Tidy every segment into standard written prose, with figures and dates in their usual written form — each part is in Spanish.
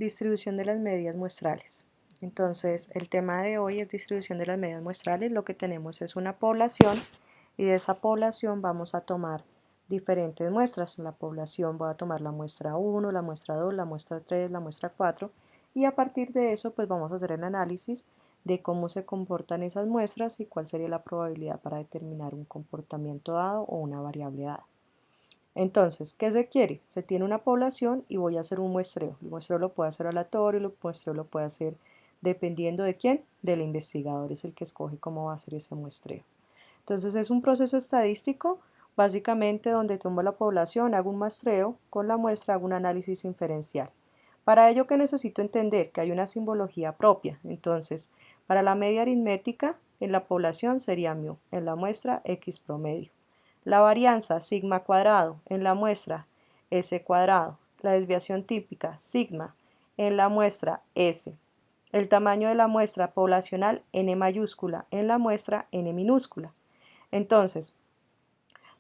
Distribución de las medidas muestrales. Entonces, el tema de hoy es distribución de las medidas muestrales. Lo que tenemos es una población y de esa población vamos a tomar diferentes muestras. En la población voy a tomar la muestra 1, la muestra 2, la muestra 3, la muestra 4 y a partir de eso pues vamos a hacer el análisis de cómo se comportan esas muestras y cuál sería la probabilidad para determinar un comportamiento dado o una variable dada. Entonces, ¿qué se quiere? Se tiene una población y voy a hacer un muestreo. El muestreo lo puede hacer aleatorio, el muestreo lo puede hacer dependiendo de quién, del investigador, es el que escoge cómo va a hacer ese muestreo. Entonces es un proceso estadístico, básicamente donde tomo la población, hago un muestreo, con la muestra hago un análisis inferencial. Para ello que necesito entender que hay una simbología propia, entonces para la media aritmética en la población sería μ, en la muestra x promedio. La varianza sigma cuadrado en la muestra s cuadrado, la desviación típica sigma en la muestra s, el tamaño de la muestra poblacional n mayúscula en la muestra n minúscula. Entonces,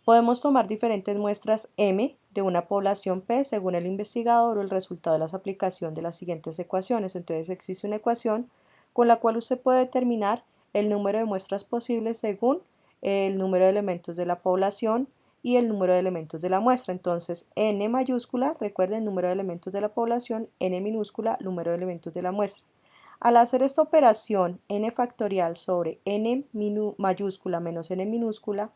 podemos tomar diferentes muestras m de una población p según el investigador o el resultado de la aplicación de las siguientes ecuaciones. Entonces existe una ecuación con la cual usted puede determinar el número de muestras posibles según el número de elementos de la población y el número de elementos de la muestra. Entonces, n mayúscula, recuerden, número de elementos de la población, n minúscula, número de elementos de la muestra. Al hacer esta operación, n factorial sobre n mayúscula menos n minúscula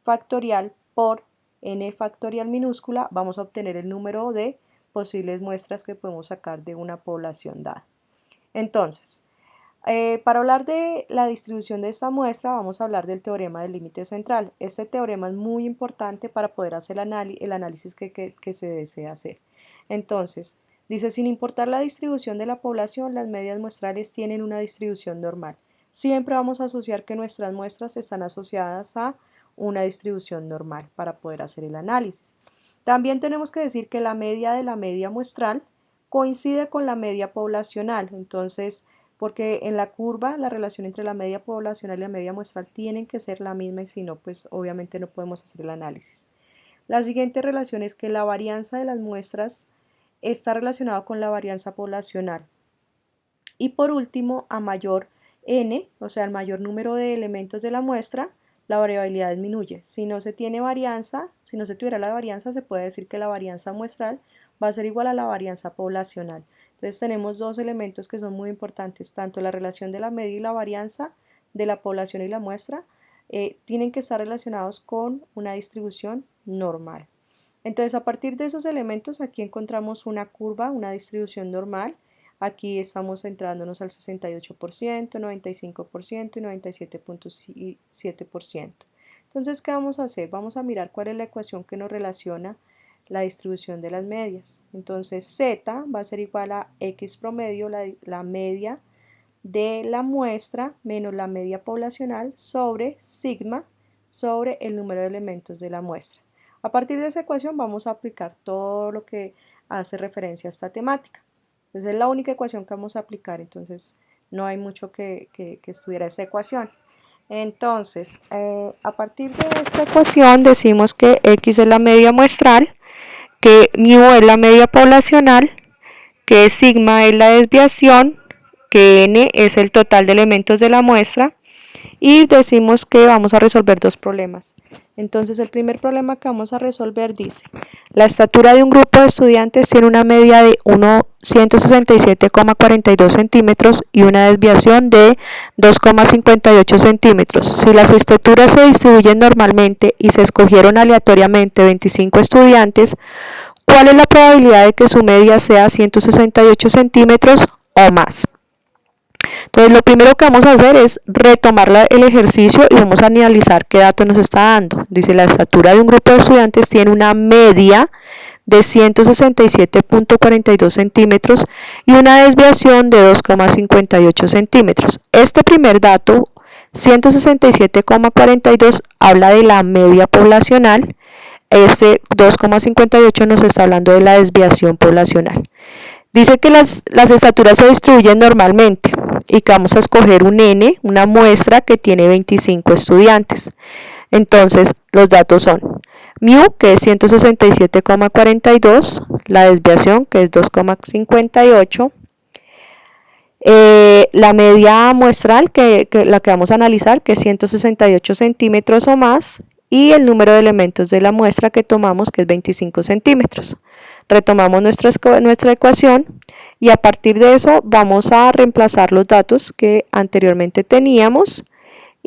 factorial por n factorial minúscula, vamos a obtener el número de posibles muestras que podemos sacar de una población dada. Entonces, para hablar de la distribución de esta muestra vamos a hablar del teorema del límite central. Este teorema es muy importante para poder hacer el análisis que se desea hacer. Entonces, dice, sin importar la distribución de la población, las medidas muestrales tienen una distribución normal. Siempre vamos a asociar que nuestras muestras están asociadas a una distribución normal para poder hacer el análisis. También tenemos que decir que la media de la media muestral coincide con la media poblacional. Entonces, porque en la curva la relación entre la media poblacional y la media muestral tienen que ser la misma y si no, pues obviamente no podemos hacer el análisis. La siguiente relación es que la varianza de las muestras está relacionada con la varianza poblacional. Y por último, a mayor n, o sea, el mayor número de elementos de la muestra, la variabilidad disminuye. Si no se tiene varianza, si no se tuviera la varianza, se puede decir que la varianza muestral va a ser igual a la varianza poblacional. Entonces tenemos dos elementos que son muy importantes, tanto la relación de la media y la varianza de la población y la muestra tienen que estar relacionados con una distribución normal. Entonces a partir de esos elementos aquí encontramos una curva, una distribución normal. Aquí estamos centrándonos al 68%, 95% y 97.7%. Entonces, ¿qué vamos a hacer? Vamos a mirar cuál es la ecuación que nos relaciona la distribución de las medias. Entonces, z va a ser igual a x promedio, la media de la muestra menos la media poblacional sobre sigma sobre el número de elementos de la muestra. A partir de esa ecuación vamos a aplicar todo lo que hace referencia a esta temática. Entonces es la única ecuación que vamos a aplicar, entonces no hay mucho que estudiar esta ecuación. Entonces, a partir de esta ecuación decimos que x es la media muestral, que μ es la media poblacional, que sigma es la desviación, que n es el total de elementos de la muestra y decimos que vamos a resolver dos problemas. Entonces el primer problema que vamos a resolver dice, la estatura de un grupo de estudiantes tiene una media de 167,42 centímetros y una desviación de 2,58 centímetros. Si las estaturas se distribuyen normalmente y se escogieron aleatoriamente 25 estudiantes, ¿cuál es la probabilidad de que su media sea 168 centímetros o más? Entonces lo primero que vamos a hacer es retomar el ejercicio y vamos a analizar qué dato nos está dando. Dice, la estatura de un grupo de estudiantes tiene una media de 167,42 centímetros y una desviación de 2,58 centímetros. Este primer dato, 167,42, habla de la media poblacional. Este 2,58 nos está hablando de la desviación poblacional. Dice que las estaturas se distribuyen normalmente y que vamos a escoger un n, una muestra que tiene 25 estudiantes. Entonces, los datos son mu, que es 167,42, la desviación, que es 2,58, la media muestral, la que vamos a analizar, que es 168 centímetros o más, y el número de elementos de la muestra que tomamos, que es 25 centímetros. Retomamos nuestra ecuación y a partir de eso vamos a reemplazar los datos que anteriormente teníamos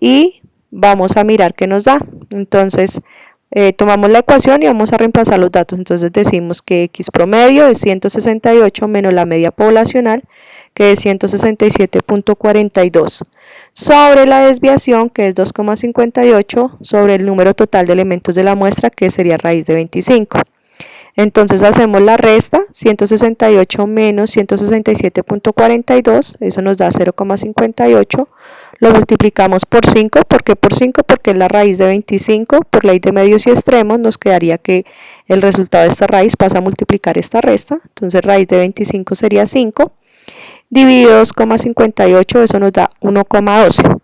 y vamos a mirar qué nos da. Entonces, tomamos la ecuación y vamos a reemplazar los datos. Entonces decimos que X promedio es 168 menos la media poblacional, que es 167,42, sobre la desviación, que es 2,58, sobre el número total de elementos de la muestra, que sería raíz de 25. Entonces hacemos la resta, 168 menos 167,42, eso nos da 0,58, lo multiplicamos por 5, ¿por qué por 5? Porque es la raíz de 25, por ley de medios y extremos nos quedaría que el resultado de esta raíz pasa a multiplicar esta resta, entonces raíz de 25 sería 5, dividido 2,58, eso nos da 1,12.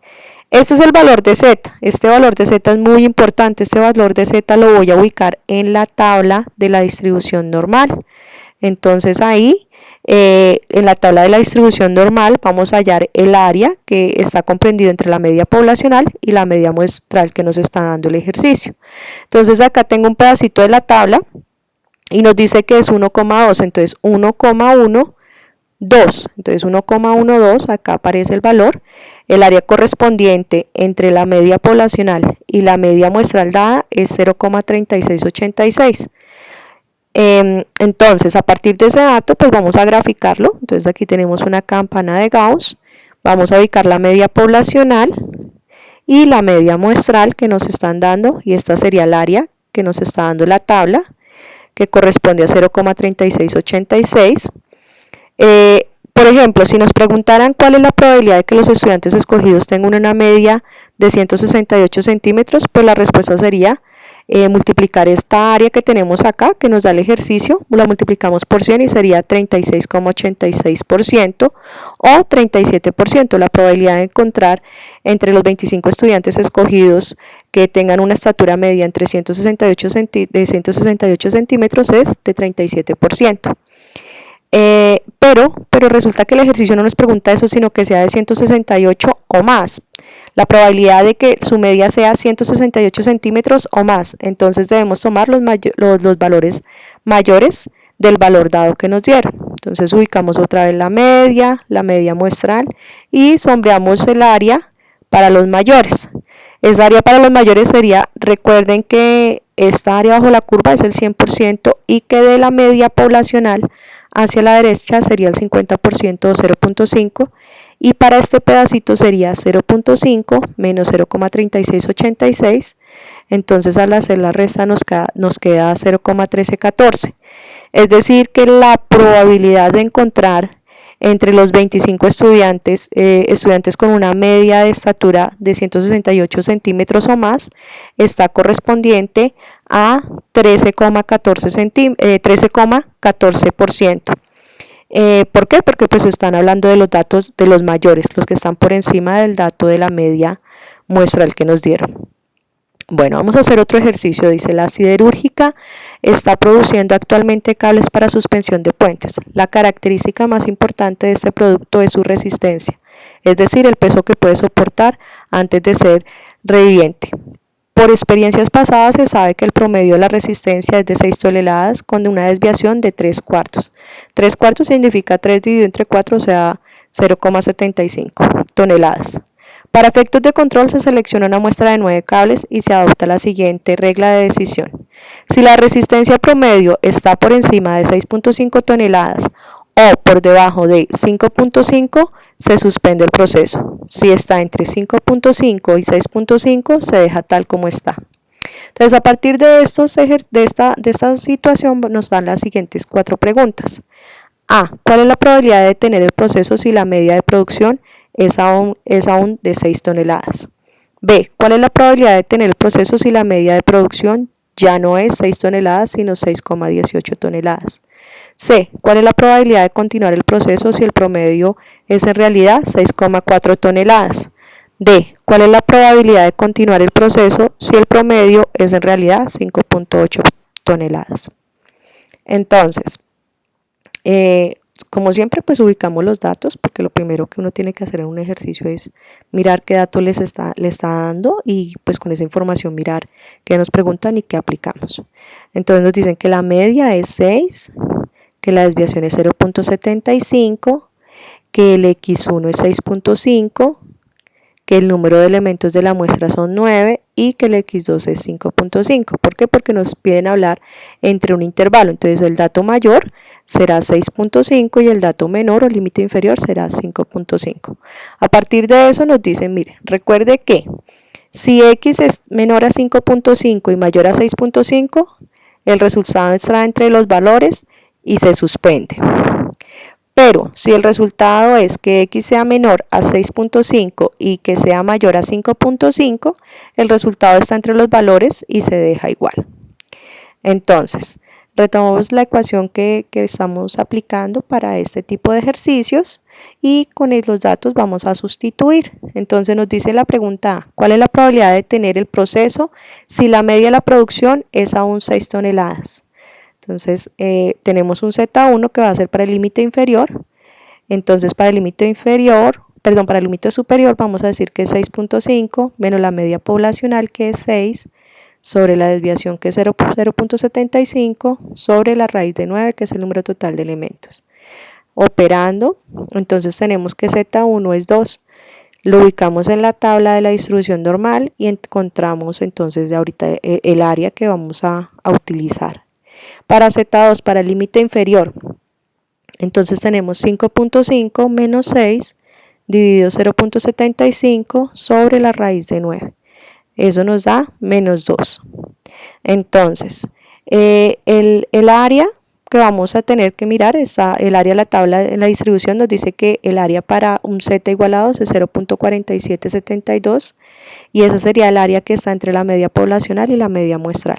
Este es el valor de Z, este valor de Z es muy importante, este valor de Z lo voy a ubicar en la tabla de la distribución normal. Entonces ahí, en la tabla de la distribución normal, vamos a hallar el área que está comprendido entre la media poblacional y la media muestral que nos está dando el ejercicio. Entonces acá tengo un pedacito de la tabla y nos dice que es 1,2, entonces 1,1, 2, entonces 1,12, acá aparece el valor, el área correspondiente entre la media poblacional y la media muestral dada es 0,3686. Entonces a partir de ese dato pues vamos a graficarlo, entonces aquí tenemos una campana de Gauss, vamos a ubicar la media poblacional y la media muestral que nos están dando, y esta sería el área que nos está dando la tabla, que corresponde a 0,3686. Por ejemplo, si nos preguntaran cuál es la probabilidad de que los estudiantes escogidos tengan una media de 168 centímetros, pues la respuesta sería multiplicar esta área que tenemos acá, que nos da el ejercicio, la multiplicamos por 100 y sería 36,86% o 37%, la probabilidad de encontrar entre los 25 estudiantes escogidos que tengan una estatura media entre 168 centímetros es de 37%. Pero resulta que el ejercicio no nos pregunta eso, sino que sea de 168 o más. La probabilidad de que su media sea 168 centímetros o más, entonces debemos tomar los valores mayores del valor dado que nos dieron. Entonces ubicamos otra vez la media muestral y sombreamos el área para los mayores. Esa área para los mayores sería, recuerden que esta área bajo la curva es el 100% y que de la media poblacional hacia la derecha sería el 50% o 0,5, y para este pedacito sería 0,5 menos 0,3686, entonces al hacer la resta nos queda 0,1314, es decir que la probabilidad de encontrar entre los 25 estudiantes con una media de estatura de 168 centímetros o más está correspondiente a 13,14%. ¿Por qué? Porque pues están hablando de los datos de los mayores, los que están por encima del dato de la media muestral que nos dieron. Bueno, vamos a hacer otro ejercicio. Dice, la siderúrgica está produciendo actualmente cables para suspensión de puentes. La característica más importante de este producto es su resistencia, es decir, el peso que puede soportar antes de ser reviviente. Por experiencias pasadas se sabe que el promedio de la resistencia es de 6 toneladas con una desviación de 3/4. 3/4 significa 3 dividido entre 4, o sea 0,75 toneladas. Para efectos de control se selecciona una muestra de 9 cables y se adopta la siguiente regla de decisión. Si la resistencia promedio está por encima de 6,5 toneladas o por debajo de 5,5, se suspende el proceso. Si está entre 5,5 y 6,5, se deja tal como está. Entonces, a partir de esta situación nos dan las siguientes 4 preguntas. A. ¿Cuál es la probabilidad de detener el proceso si la media de producción es aún de 6 toneladas? B. ¿Cuál es la probabilidad de detener el proceso si la media de producción ya no es 6 toneladas, sino 6,18 toneladas? C. ¿Cuál es la probabilidad de continuar el proceso si el promedio es en realidad 6,4 toneladas? D. ¿Cuál es la probabilidad de continuar el proceso si el promedio es en realidad 5.8 toneladas? Entonces, como siempre, pues ubicamos los datos, porque lo primero que uno tiene que hacer en un ejercicio es mirar qué datos le está dando y pues con esa información mirar qué nos preguntan y qué aplicamos. Entonces nos dicen que la media es 6, que la desviación es 0.75, que el X1 es 6.5, que el número de elementos de la muestra son 9 y que el X2 es 5.5. ¿Por qué? Porque nos piden hablar entre un intervalo. Entonces el dato mayor será 6.5 y el dato menor o límite inferior será 5.5. A partir de eso nos dicen, mire, recuerde que si X es menor a 5.5 y mayor a 6.5, el resultado está entre los valores y se suspende. Pero si el resultado es que X sea menor a 6.5 y que sea mayor a 5.5, el resultado está entre los valores y se deja igual. Entonces, retomamos la ecuación que estamos aplicando para este tipo de ejercicios y con los datos vamos a sustituir. Entonces nos dice la pregunta A, ¿cuál es la probabilidad de tener el proceso si la media de la producción es aún 6 toneladas? Entonces tenemos un Z1 que va a ser para el límite inferior. Entonces para el límite inferior, perdón, para el límite superior vamos a decir que es 6.5 menos la media poblacional que es 6 sobre la desviación que es 0.75 sobre la raíz de 9 que es el número total de elementos. Operando, entonces tenemos que Z1 es 2. Lo ubicamos en la tabla de la distribución normal y encontramos entonces de ahorita el área que vamos a utilizar. Para Z2, para el límite inferior, entonces tenemos 5.5 menos 6 dividido 0.75 sobre la raíz de 9. Eso nos da menos 2. Entonces, el área que vamos a tener que mirar, está el área de la tabla de la distribución, nos dice que el área para un Z igual a 2 es 0.4772 y esa sería el área que está entre la media poblacional y la media muestral.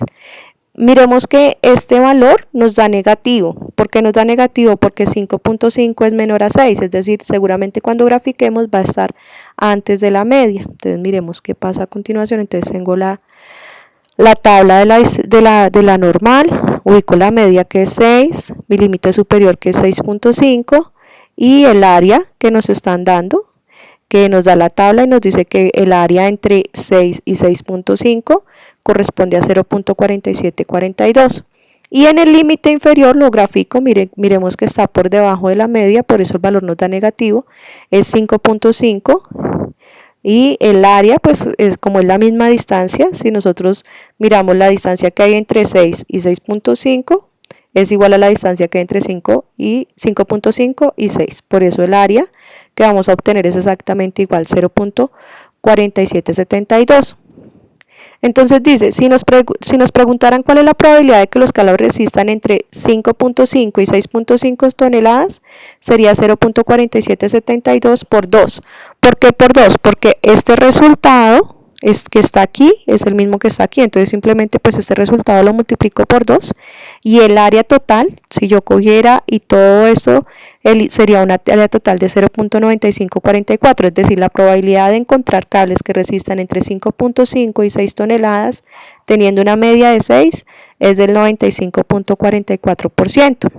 Miremos que este valor nos da negativo. ¿Por qué nos da negativo? Porque 5.5 es menor a 6, es decir, seguramente cuando grafiquemos va a estar antes de la media. Entonces miremos qué pasa a continuación. Entonces tengo la tabla de la normal, ubico la media que es 6, mi límite superior que es 6.5 y el área que nos están dando, que nos da la tabla y nos dice que el área entre 6 y 6.5 corresponde a 0.4742 y en el límite inferior lo grafico, miremos que está por debajo de la media, por eso el valor nos da negativo, es 5.5 y el área pues es como es la misma distancia, si nosotros miramos la distancia que hay entre 6 y 6.5 es igual a la distancia que hay entre 5.5 y 6, por eso el área que vamos a obtener es exactamente igual, 0.4772. Entonces dice, si nos preguntaran cuál es la probabilidad de que los cables resistan entre 5.5 y 6.5 toneladas, sería 0.4772 por 2. ¿Por qué por 2? Porque este resultado que está aquí es el mismo que está aquí, entonces simplemente pues este resultado lo multiplico por 2 y el área total, si yo cogiera y todo eso, sería una área total de 0.9544, es decir, la probabilidad de encontrar cables que resistan entre 5.5 y 6 toneladas teniendo una media de 6 es del 95.44%.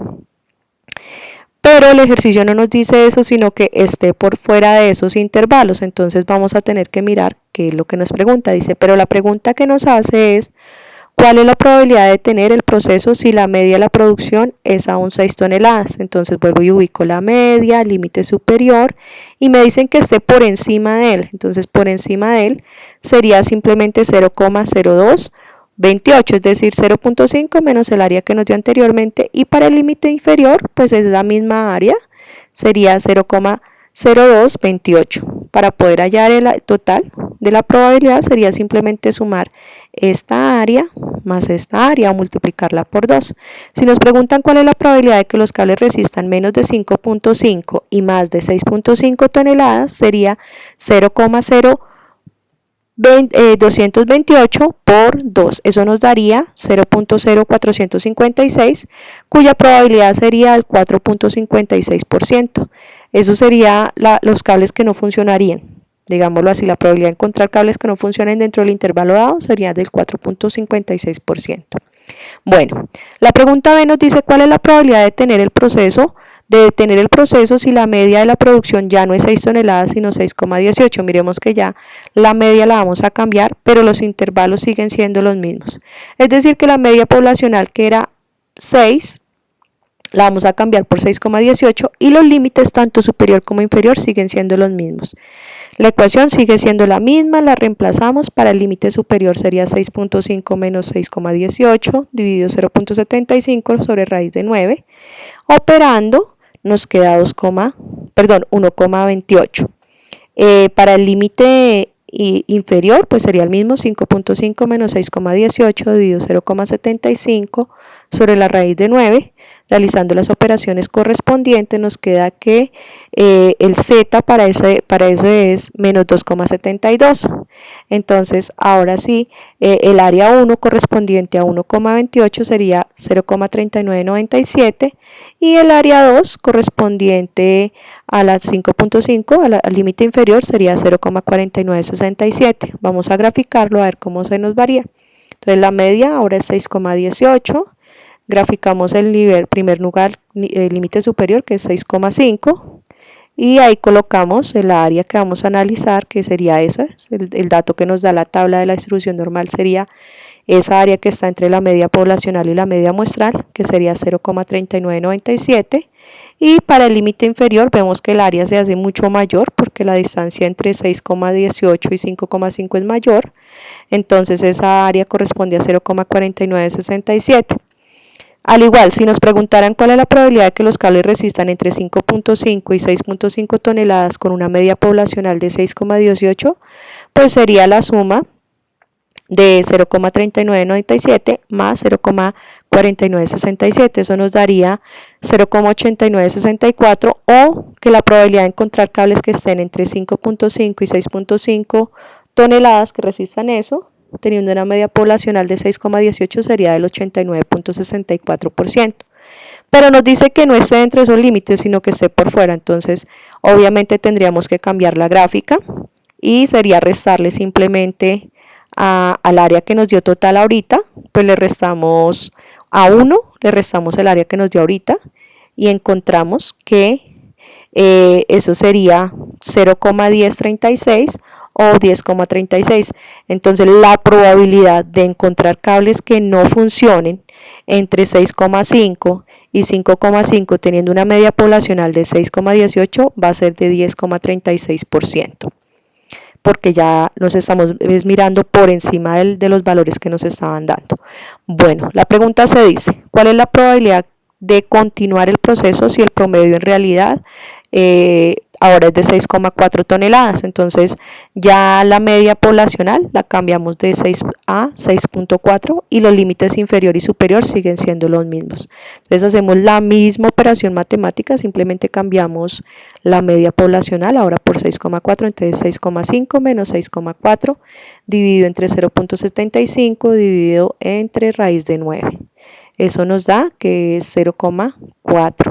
Pero el ejercicio no nos dice eso, sino que esté por fuera de esos intervalos. Entonces vamos a tener que mirar qué es lo que nos pregunta. Dice, pero la pregunta que nos hace es, ¿cuál es la probabilidad de tener el proceso si la media de la producción es aún 6 toneladas? Entonces vuelvo y ubico la media, límite superior, y me dicen que esté por encima de él. Entonces por encima de él sería simplemente 0,0228, es decir, 0.5 menos el área que nos dio anteriormente, y para el límite inferior pues es la misma área, sería 0,0228. Para poder hallar el total de la probabilidad sería simplemente sumar esta área más esta área o multiplicarla por 2. Si nos preguntan cuál es la probabilidad de que los cables resistan menos de 5.5 y más de 6.5 toneladas, sería 0,228 por 2, eso nos daría 0.0456, cuya probabilidad sería el 4.56%. Eso sería los cables que no funcionarían. digámoslo así, la probabilidad de encontrar cables que no funcionen dentro del intervalo dado sería del 4.56%. Bueno, la pregunta B nos dice cuál es la probabilidad de detener el proceso si la media de la producción ya no es 6 toneladas sino 6,18. Miremos que ya la media la vamos a cambiar, pero los intervalos siguen siendo los mismos. Es decir, que la media poblacional, que era 6, la vamos a cambiar por 6,18 y los límites tanto superior como inferior siguen siendo los mismos. La ecuación sigue siendo la misma, la reemplazamos. Para el límite superior sería 6.5 menos 6,18 dividido 0.75 sobre raíz de 9. Operando nos queda 1,28. Para el límite inferior pues sería el mismo, 5.5 menos 6,18 dividido 0,75 sobre la raíz de 9. Realizando las operaciones correspondientes nos queda que el z para ese es menos 2,72. Entonces ahora sí, el área 1 correspondiente a 1,28 sería 0,3997 y el área 2 correspondiente a la 5.5 al límite inferior sería 0,4967. Vamos a graficarlo a ver cómo se nos varía. Entonces la media ahora es 6,18. Graficamos el primer lugar, el límite superior, que es 6,5, y ahí colocamos el área que vamos a analizar, que sería esa, el dato que nos da la tabla de la distribución normal sería esa área que está entre la media poblacional y la media muestral, que sería 0,3997, y para el límite inferior vemos que el área se hace mucho mayor porque la distancia entre 6,18 y 5,5 es mayor, entonces esa área corresponde a 0,4967. Al igual, si nos preguntaran cuál es la probabilidad de que los cables resistan entre 5.5 y 6.5 toneladas con una media poblacional de 6,18, pues sería la suma de 0,3997 más 0,4967. Eso nos daría 0,8964, o que la probabilidad de encontrar cables que estén entre 5.5 y 6.5 toneladas que resistan eso, teniendo una media poblacional de 6,18, sería del 89.64%. Pero nos dice que no esté entre esos límites, sino que esté por fuera. Entonces, obviamente tendríamos que cambiar la gráfica y sería restarle simplemente al área que nos dio total ahorita, pues le restamos a 1, le restamos el área que nos dio ahorita y encontramos que eso sería 0,1036 o 10,36. Entonces la probabilidad de encontrar cables que no funcionen entre 6,5 y 5,5 teniendo una media poblacional de 6,18 va a ser de 10,36%, porque ya nos estamos mirando por encima de los valores que nos estaban dando. Bueno, la pregunta se dice, ¿cuál es la probabilidad de continuar el proceso si el promedio en realidad ahora es de 6,4 toneladas? Entonces ya la media poblacional la cambiamos de 6 a 6,4 y los límites inferior y superior siguen siendo los mismos. Entonces hacemos la misma operación matemática, simplemente cambiamos la media poblacional ahora por 6,4, entonces 6,5 menos 6,4 dividido entre 0.75 dividido entre raíz de 9. Eso nos da que es 0,4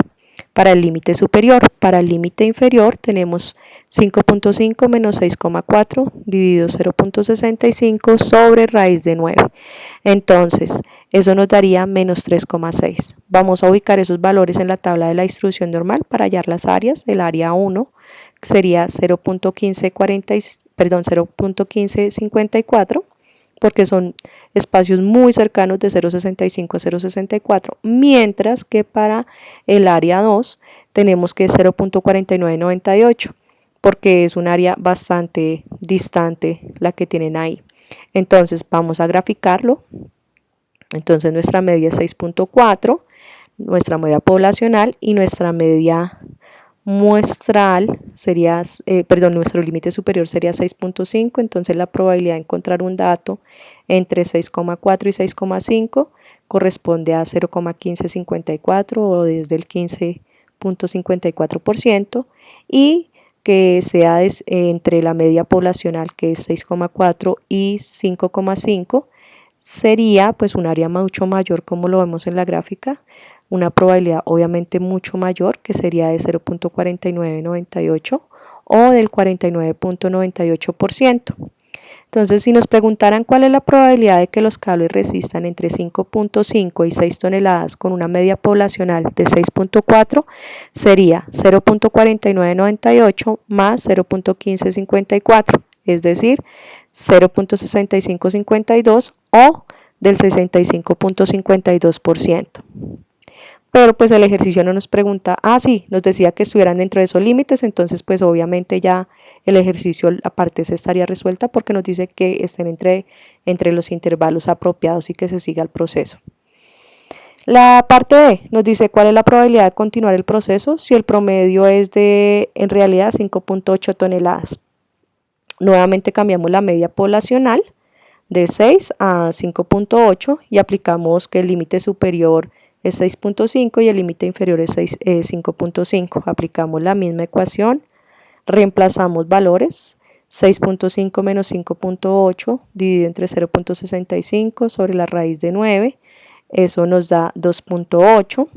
para el límite superior. Para el límite inferior tenemos 5.5 menos 6,4 dividido 0.65 sobre raíz de 9. Entonces, eso nos daría menos 3,6. Vamos a ubicar esos valores en la tabla de la distribución normal para hallar las áreas. El área 1 sería 0.1554, porque son espacios muy cercanos de 0,65 a 0,64, mientras que para el área 2 tenemos que 0.4998, porque es un área bastante distante la que tienen ahí. Entonces vamos a graficarlo. Entonces nuestra media es 6.4, nuestra media poblacional, y nuestra media muestral sería, nuestro límite superior sería 6.5, entonces la probabilidad de encontrar un dato entre 6,4 y 6,5 corresponde a 0,1554 o desde el 15.54%, y que sea entre la media poblacional, que es 6,4 y 5,5, sería pues un área mucho mayor, como lo vemos en la gráfica, una probabilidad obviamente mucho mayor, que sería de 0.4998, o del 49.98%. Entonces, si nos preguntaran cuál es la probabilidad de que los cables resistan entre 5.5 y 6 toneladas con una media poblacional de 6.4, sería 0.4998 más 0.1554, es decir, 0.6552 o del 65.52%. Pero pues el ejercicio no nos pregunta, sí, nos decía que estuvieran dentro de esos límites, entonces pues obviamente ya el ejercicio, la parte se estaría resuelta porque nos dice que estén entre los intervalos apropiados y que se siga el proceso. La parte D nos dice cuál es la probabilidad de continuar el proceso si el promedio es de, en realidad, 5.8 toneladas. Nuevamente cambiamos la media poblacional de 6 a 5.8 y aplicamos que el límite superior es 6.5 y el límite inferior es 5.5. Aplicamos la misma ecuación, reemplazamos valores, 6.5 menos 5.8 dividido entre 0.65 sobre la raíz de 9, eso nos da 2.8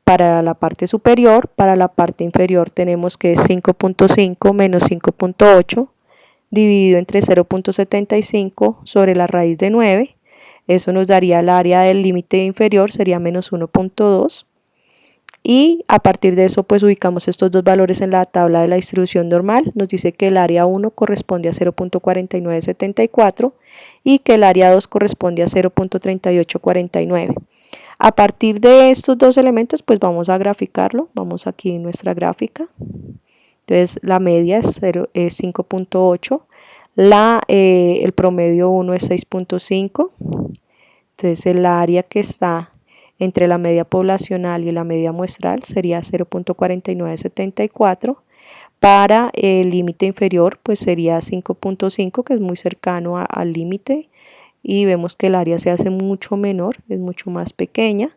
para la parte superior. Para la parte inferior tenemos que 5.5 menos 5.8 dividido entre 0.75 sobre la raíz de 9, eso nos daría el área del límite inferior, sería menos 1.2, y a partir de eso pues ubicamos estos dos valores en la tabla de la distribución normal. Nos dice que el área 1 corresponde a 0.4974 y que el área 2 corresponde a 0.3849. A partir de estos dos elementos pues vamos a graficarlo. Vamos aquí en nuestra gráfica. Entonces la media es 5.8, el promedio 1 es 6.5, entonces el área que está entre la media poblacional y la media muestral sería 0.4974, para el límite inferior pues sería 5.5, que es muy cercano al límite, y vemos que el área se hace mucho menor, es mucho más pequeña,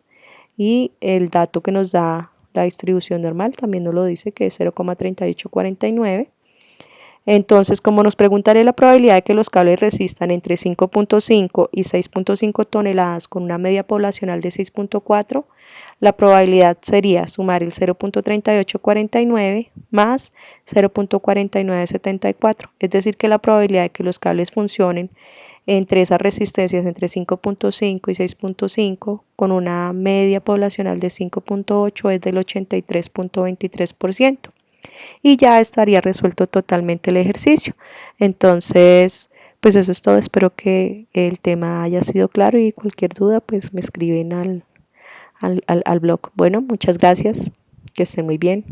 y el dato que nos da la distribución normal también nos lo dice, que es 0.3849. Entonces, como nos preguntaré la probabilidad de que los cables resistan entre 5.5 y 6.5 toneladas con una media poblacional de 6.4, la probabilidad sería sumar el 0.3849 más 0.4974, es decir, que la probabilidad de que los cables funcionen entre esas resistencias entre 5.5 y 6.5 con una media poblacional de 5.8 es del 83.23%. Y ya estaría resuelto totalmente el ejercicio. Entonces, pues eso es todo. Espero que el tema haya sido claro y cualquier duda pues me escriben al blog. Bueno, muchas gracias. Que estén muy bien.